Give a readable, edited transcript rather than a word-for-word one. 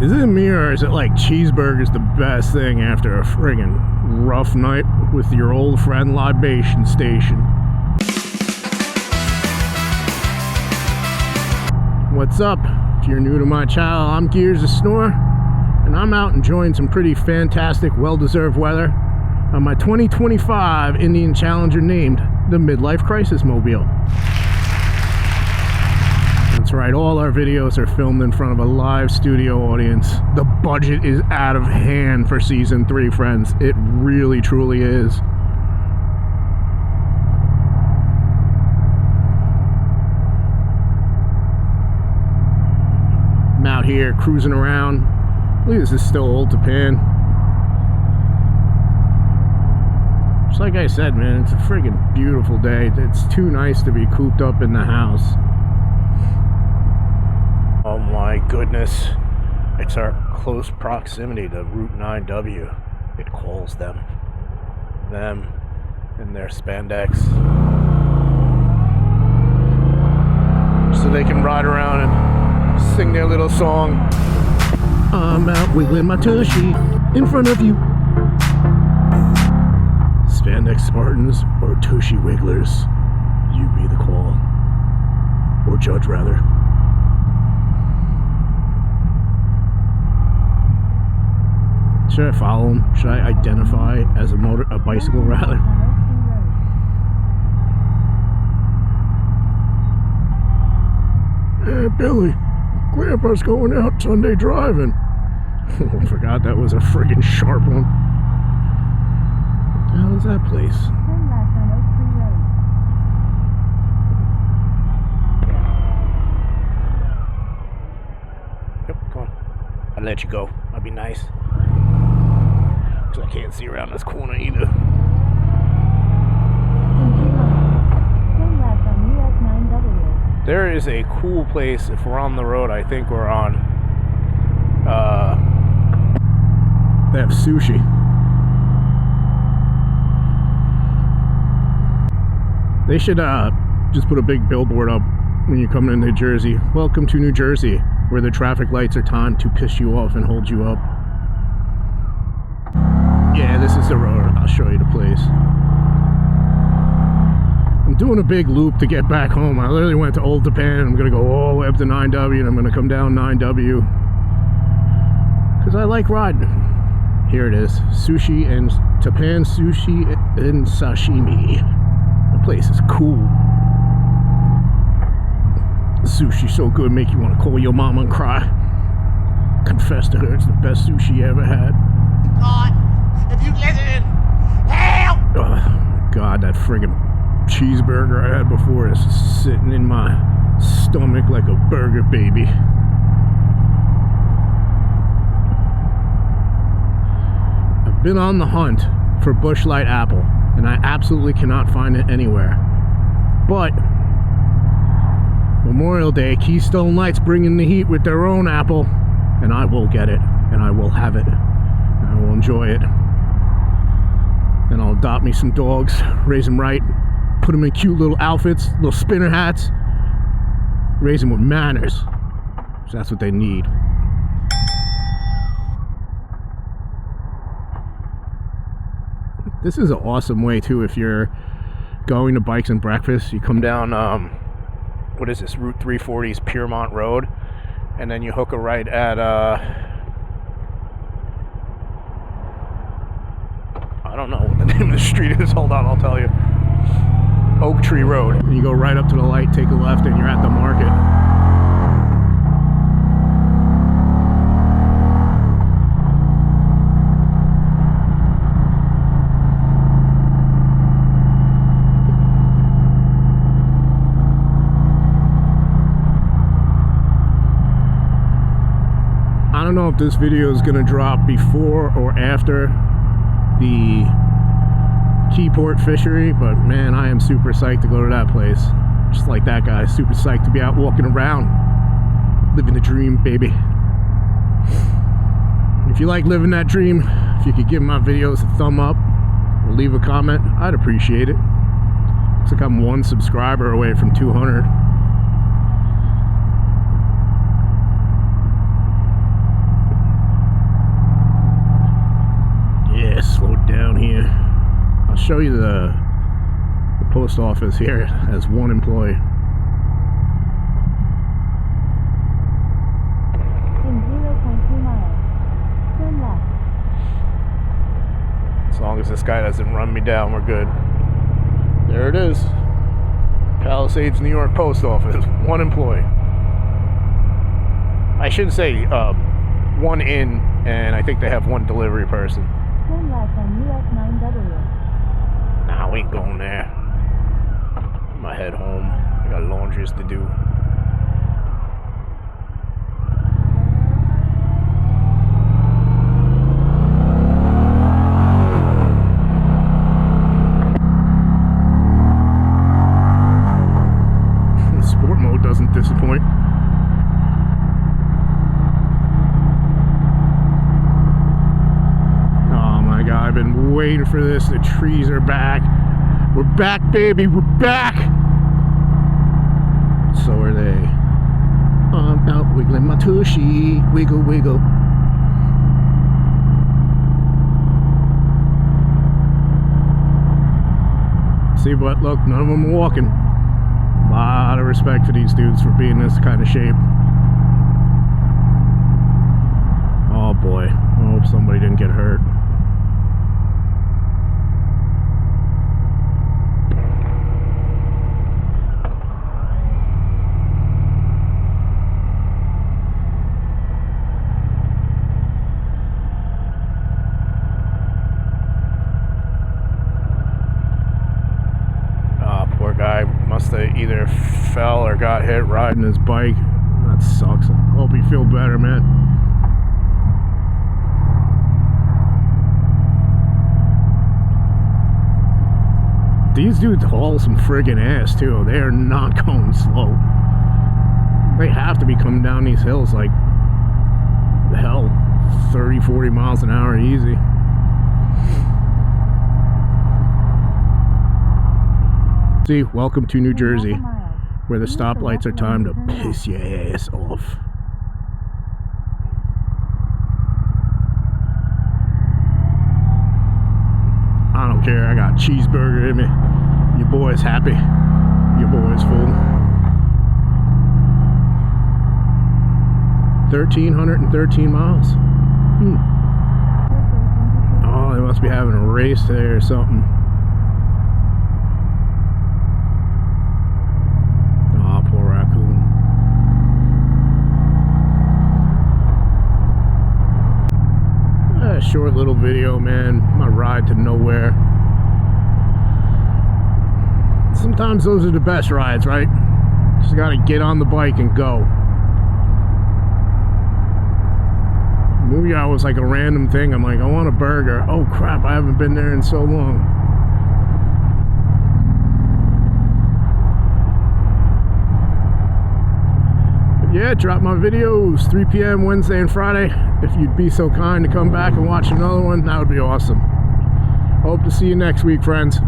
Is it me, or is it like cheeseburger's the best thing after a friggin' rough night with your old friend Libation Station? What's up? If you're new to my channel, I'm Gears of Snore, and I'm out enjoying some pretty fantastic, well-deserved weather on my 2025 Indian Challenger named the Midlife Crisis Mobile. That's right, all our videos are filmed in front of a live studio audience. The budget is out of hand for season 3, friends. It really, truly is. I'm out here cruising around. Look, this is still Old Tappan. Just like I said, man, it's a friggin' beautiful day. It's too nice to be cooped up in the house. Oh my goodness, it's our close proximity to Route 9W. It calls them in their spandex, so they can ride around and sing their little song. I'm out wiggling my tushy in front of you. Spandex Spartans or tushy wigglers, you be the call, or judge rather. Should I follow him? Should I identify as a bicycle rather? Hey Billy, Grandpa's going out Sunday driving. I forgot that was a friggin' sharp one. What the hell is that place? Yep, come on. I'll let you go. I'll be nice. I can't see around this corner either. There is a cool place. If we're on the road, I think we're on. They have sushi. They should just put a big billboard up when you come into New Jersey. Welcome to New Jersey, where the traffic lights are timed to piss you off and hold you up. Yeah, this is the road. I'll show you the place. I'm doing a big loop to get back home. I literally went to Old Tappan. I'm going to go all the way up to 9W, and I'm going to come down 9W. Because I like riding. Here it is. Sushi and Tappan Sushi and Sashimi. The place is cool. Sushi's so good, make you want to call your mama and cry. Confess to her it's the best sushi you ever had. God, if you listen, help! Oh my God, that friggin' cheeseburger I had before is sitting in my stomach like a burger baby. I've been on the hunt for Bushlight apple, and I absolutely cannot find it anywhere. But Memorial Day, Keystone Lights bringing the heat with their own apple, and I will get it, and I will have it. I will enjoy it. Then I'll adopt me some dogs, raise them right, put them in cute little outfits, little spinner hats, raise them with manners. So that's what they need. This is an awesome way too if you're going to Bikes and Breakfast. You come down, what is this, Route 340's Piermont Road, and then you hook a right at, I don't know what the name of the street is. Hold on, I'll tell you. Oak Tree Road. And you go right up to the light, take a left, and you're at the market. I don't know if this video is going to drop before or after the Keyport Fishery, but man, I am super psyched to go to that place. Just like that guy, super psyched to be out walking around, living the dream, baby. If you like living that dream, if you could give my videos a thumb up or leave a comment, I'd appreciate it. Looks like I'm 1 subscriber away from 200. show you the post office here has one employee. In 0.2 miles, turn left. As long as this guy doesn't run me down, we're good. There it is. Palisades, New York Post Office. One employee. I should say one in, and I think they have one delivery person. Turn left on US 9W. Nah, we ain't going there. I'm gonna head home. I got laundries to do. Sport mode doesn't disappoint. Oh my god, I've been waiting for this. The trees are back. We're back, baby. We're back. So are they. I'm out wiggling my tushy. Wiggle, wiggle. See, but look, none of them are walking. A lot of respect to these dudes for being in this kind of shape. Oh boy, I hope somebody didn't get hurt. Poor guy must have either fell or got hit riding his bike. That sucks. Hope you feel better, man. These dudes haul some friggin' ass too. They are not going slow. They have to be coming down these hills like hell, 30-40 miles an hour easy. See, welcome to New Jersey, where the stoplights are timed to piss your ass off. I don't care, I got cheeseburger in me. Your boy's happy. Your boy's full. 1,313 miles. Oh, they must be having a race today or something. Oh, poor raccoon. A short little video, man. My ride to nowhere. Sometimes those are the best rides, right? Just gotta get on the bike and go. Movie hour was like a random thing. I'm like, I want a burger. Oh crap, I haven't been there in so long. But yeah, drop my videos 3 p.m. Wednesday and Friday. If you'd be so kind to come back and watch another one, that would be awesome. Hope to see you next week, friends.